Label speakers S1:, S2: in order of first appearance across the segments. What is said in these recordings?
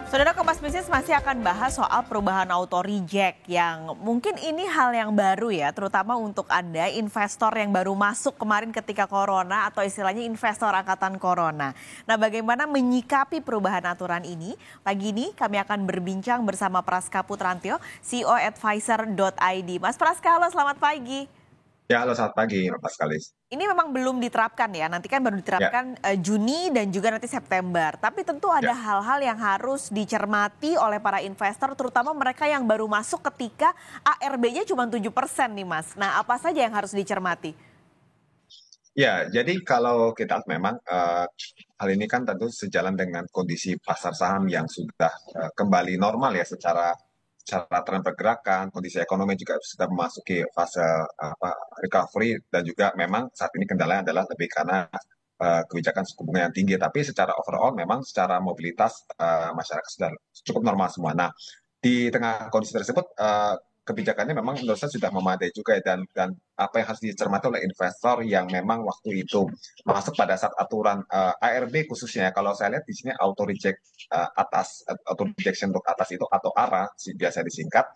S1: Saudara Kompas Bisnis masih akan bahas soal perubahan auto reject yang mungkin ini hal yang baru ya, terutama untuk Anda investor yang baru masuk kemarin ketika corona atau istilahnya investor angkatan corona. Nah, bagaimana menyikapi perubahan aturan ini? Pagi ini kami akan berbincang bersama Praska Putrantyo, CEO Advisor.id. Mas Praska, halo selamat pagi.
S2: Ya, halo selamat pagi, Mas Kalis.
S1: Ini memang belum diterapkan ya, nanti kan baru
S2: Ya,
S1: diterapkan Juni dan juga nanti September. Tapi tentu ada
S2: ya,
S1: hal-hal yang harus dicermati oleh para investor, terutama mereka yang baru masuk ketika ARB-nya cuma 7% nih Mas. Nah, apa saja yang harus dicermati?
S2: ya. Jadi kalau kita memang hal ini kan tentu sejalan dengan kondisi pasar saham yang sudah kembali normal ya secara tren pergerakan, kondisi ekonomi juga sudah memasuki fase recovery dan juga memang saat ini kendalanya adalah lebih karena kebijakan suku bunga yang tinggi. Tapi secara overall memang secara mobilitas masyarakat sudah cukup normal semua. Nah, di tengah kondisi tersebut kebijakannya memang menurut saya sudah memadai juga ya, dan apa yang harus dicermati oleh investor yang memang waktu itu masuk pada saat aturan ARB khususnya. Kalau saya lihat di sini auto reject auto rejection untuk atas itu atau ARA biasa disingkat,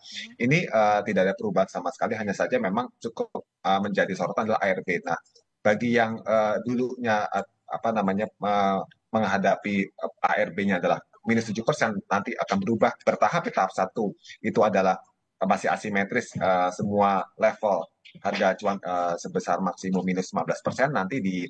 S2: ini tidak ada perubahan sama sekali, hanya saja memang cukup menjadi sorotan adalah ARB. Nah, bagi yang dulunya apa namanya menghadapi ARB-nya adalah -7%, nanti akan berubah bertahap. Tahap satu itu adalah masih asimetris, semua level harga acuan sebesar maksimum -15%. Nanti di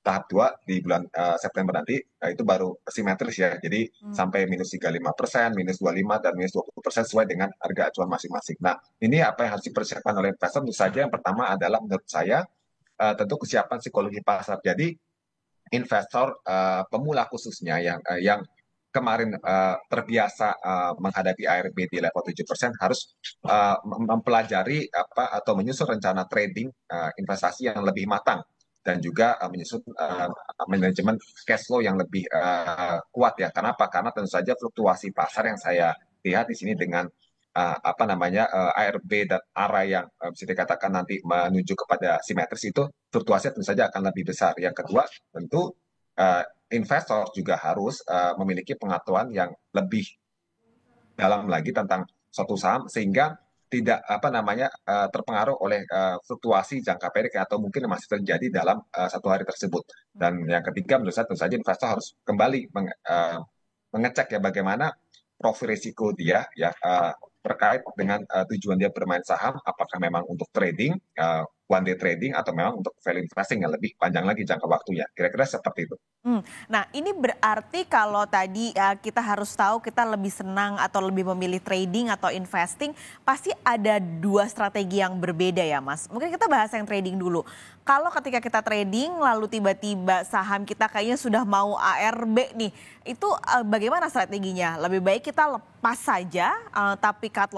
S2: tahap 2 di bulan September nanti itu baru simetris ya. Jadi sampai -35%, -25 dan -20% sesuai dengan harga acuan masing-masing. Nah, ini apa yang harus dipersiapkan oleh investor? Tentu saja yang pertama adalah menurut saya tentu kesiapan psikologi pasar. Jadi investor pemula khususnya yang kemarin terbiasa menghadapi ARB di level 7% harus mempelajari atau menyusun rencana trading investasi yang lebih matang dan juga menyusun manajemen cash flow yang lebih kuat ya. Kenapa? Karena tentu saja fluktuasi pasar yang saya lihat di sini dengan ARB dan ARA yang bisa dikatakan nanti menuju kepada simetris, itu fluktuasi tentu saja akan lebih besar. Yang kedua, tentu investor juga harus memiliki pengetahuan yang lebih dalam lagi tentang suatu saham sehingga tidak terpengaruh oleh fluktuasi jangka pendek atau mungkin masih terjadi dalam satu hari tersebut. Dan yang ketiga, menurut saya tentu saja investor harus kembali mengecek ya bagaimana profil risiko dia ya terkait dengan tujuan dia bermain saham, apakah memang untuk trading, one day trading, atau memang untuk value investing yang lebih panjang lagi jangka waktunya. Kira-kira seperti itu.
S1: Nah, ini berarti kalau tadi kita harus tahu kita lebih senang atau lebih memilih trading atau investing, pasti ada dua strategi yang berbeda ya Mas. Mungkin kita bahas yang trading dulu. Kalau ketika kita trading lalu tiba-tiba saham kita kayaknya sudah mau ARB nih, itu bagaimana strateginya? Lebih baik kita lepas saja tapi cut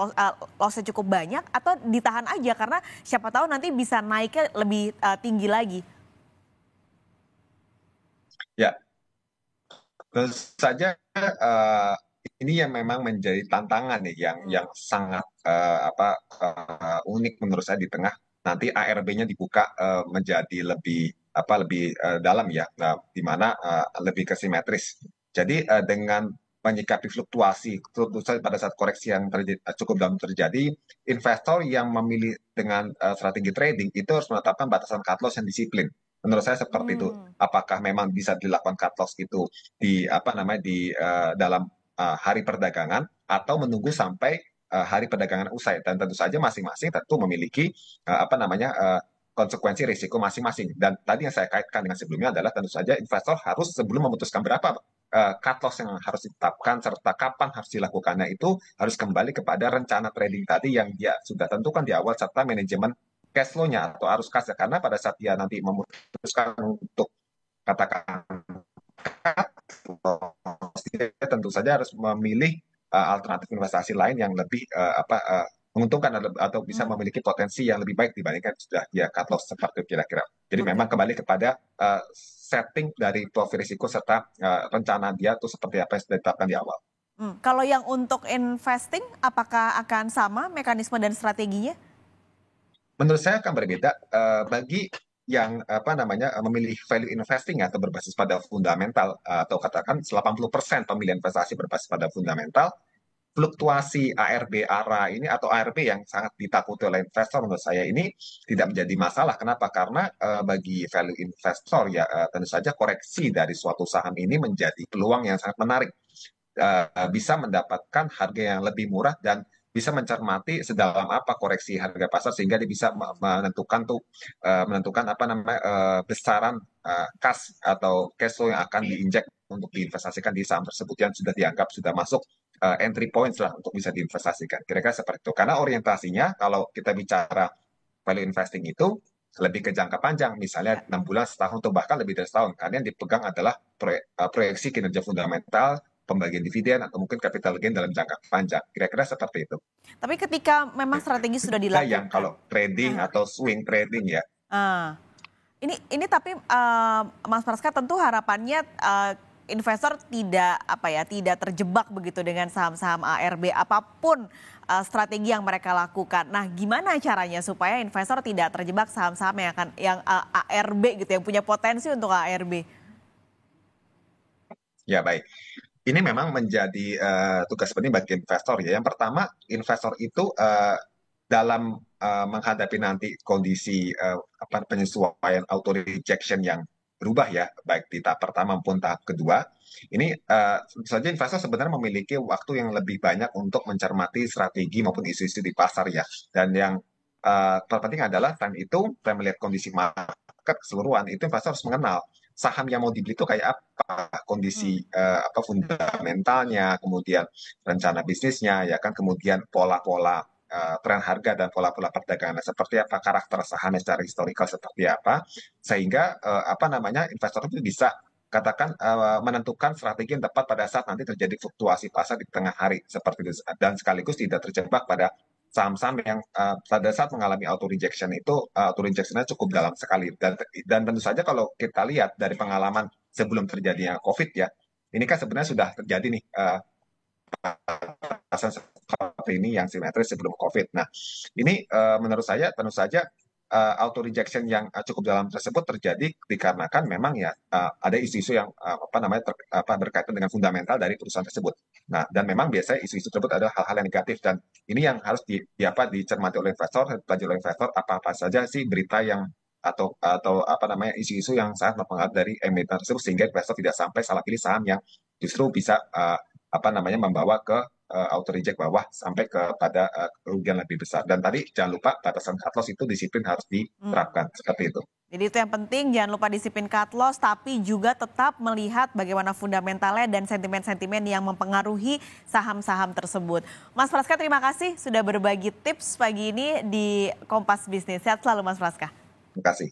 S1: loss-nya cukup banyak atau ditahan aja karena siapa tahu nanti bisa naiknya lebih tinggi lagi.
S2: Ya, tentu saja ini yang memang menjadi tantangan nih yang sangat unik menurut saya di tengah nanti ARB-nya dibuka menjadi lebih dalam ya, di mana lebih ke simetris. Jadi dengan menyikapi fluktuasi pada saat koreksi yang cukup dalam terjadi, investor yang memilih dengan strategi trading itu harus menetapkan batasan cut loss yang disiplin. Menurut saya seperti itu. Apakah memang bisa dilakukan cut loss itu di dalam hari perdagangan atau menunggu sampai hari perdagangan usai, dan tentu saja masing-masing tentu memiliki konsekuensi risiko masing-masing. Dan tadi yang saya kaitkan dengan sebelumnya adalah tentu saja investor harus sebelum memutuskan berapa cut loss yang harus ditetapkan serta kapan harus dilakukannya, itu harus kembali kepada rencana trading tadi yang dia sudah tentukan di awal serta manajemen cash flow-nya atau arus kas, karena pada saat dia nanti memutuskan untuk katakan tentu saja harus memilih alternatif investasi lain yang lebih menguntungkan atau bisa memiliki potensi yang lebih baik dibandingkan sudah dia cut loss seperti kira-kira. Jadi memang kembali kepada setting dari profil risiko serta rencana dia tuh seperti apa yang sudah ditetapkan di awal.
S1: Kalau yang untuk investing, apakah akan sama mekanisme dan strateginya?
S2: Menurut saya akan berbeda. Bagi yang apa namanya memilih value investing atau berbasis pada fundamental atau katakan 80% pemilihan investasi berbasis pada fundamental, fluktuasi ARB ARA ini atau ARB yang sangat ditakuti oleh investor menurut saya ini tidak menjadi masalah. Kenapa? Karena bagi value investor ya tentu saja koreksi dari suatu saham ini menjadi peluang yang sangat menarik. Bisa mendapatkan harga yang lebih murah dan bisa mencermati sedalam apa koreksi harga pasar sehingga dia bisa menentukan apa namanya besaran kas atau cash flow yang akan diinjek untuk diinvestasikan di saham tersebut yang sudah dianggap sudah masuk entry points lah untuk bisa diinvestasikan. Kira-kira seperti itu. Karena orientasinya kalau kita bicara value investing itu lebih ke jangka panjang, misalnya 6 bulan, setahun, atau bahkan lebih dari setahun. Karena yang dipegang adalah proyeksi kinerja fundamental, pembagian dividen, atau mungkin capital gain dalam jangka panjang. Kira-kira seperti itu.
S1: Tapi ketika memang strategi sudah
S2: Yang
S1: dilakukan.
S2: kalau trading atau swing trading ya,
S1: Ah, ini tapi Mas Praska tentu harapannya investor tidak apa ya tidak terjebak begitu dengan saham-saham ARB apapun strategi yang mereka lakukan. Nah, gimana caranya supaya investor tidak terjebak saham-saham yang ARB gitu yang punya potensi untuk ARB?
S2: ya baik. Ini memang menjadi tugas penting bagi investor ya. Yang pertama, investor itu dalam menghadapi nanti kondisi apa penyesuaian auto rejection yang berubah ya, baik di tahap pertama maupun tahap kedua, ini tentu saja investor sebenarnya memiliki waktu yang lebih banyak untuk mencermati strategi maupun isu-isu di pasar ya. Dan yang terpenting adalah selain itu, saya melihat kondisi market keseluruhan, itu investor harus mengenal saham yang mau dibeli itu kayak apa, kondisi
S1: Hmm.
S2: apa fundamentalnya, kemudian rencana bisnisnya, ya kan, kemudian pola-pola tren harga dan pola-pola perdagangan seperti apa, karakter sahamnya secara historikal seperti apa, sehingga apa namanya investor itu bisa katakan menentukan strategi yang tepat pada saat nanti terjadi fluktuasi pasar di tengah hari seperti itu dan sekaligus tidak terjebak pada saham-saham yang pada saat mengalami auto rejection itu auto rejectionnya cukup dalam sekali dan tentu saja kalau kita lihat dari pengalaman sebelum terjadinya COVID ya, ini kan sebenarnya sudah terjadi nih seperti ini yang simetris sebelum COVID. Nah, ini menurut saya tentu saja auto rejection yang cukup dalam tersebut terjadi dikarenakan memang ya ada isu-isu yang apa namanya berkaitan dengan fundamental dari perusahaan tersebut. Nah, dan memang biasanya isu-isu tersebut adalah hal-hal yang negatif dan ini yang harus dicermati oleh investor, dipelajari oleh investor apa-apa saja sih berita yang atau apa namanya isu-isu yang sangat mempengaruhi dari emiten tersebut sehingga investor tidak sampai salah pilih saham yang justru bisa apa namanya membawa ke auto reject bawah sampai kepada kerugian lebih besar. Dan tadi jangan lupa batasan cut loss itu disiplin harus
S1: Hmm.
S2: diterapkan seperti itu.
S1: Jadi itu yang penting, jangan lupa disiplin cut loss, tapi juga tetap melihat bagaimana fundamentalnya dan sentimen-sentimen yang mempengaruhi saham-saham tersebut. Mas Praska, terima kasih sudah berbagi tips pagi ini di Kompas Bisnis. Sehat selalu Mas Praska.
S2: Terima kasih.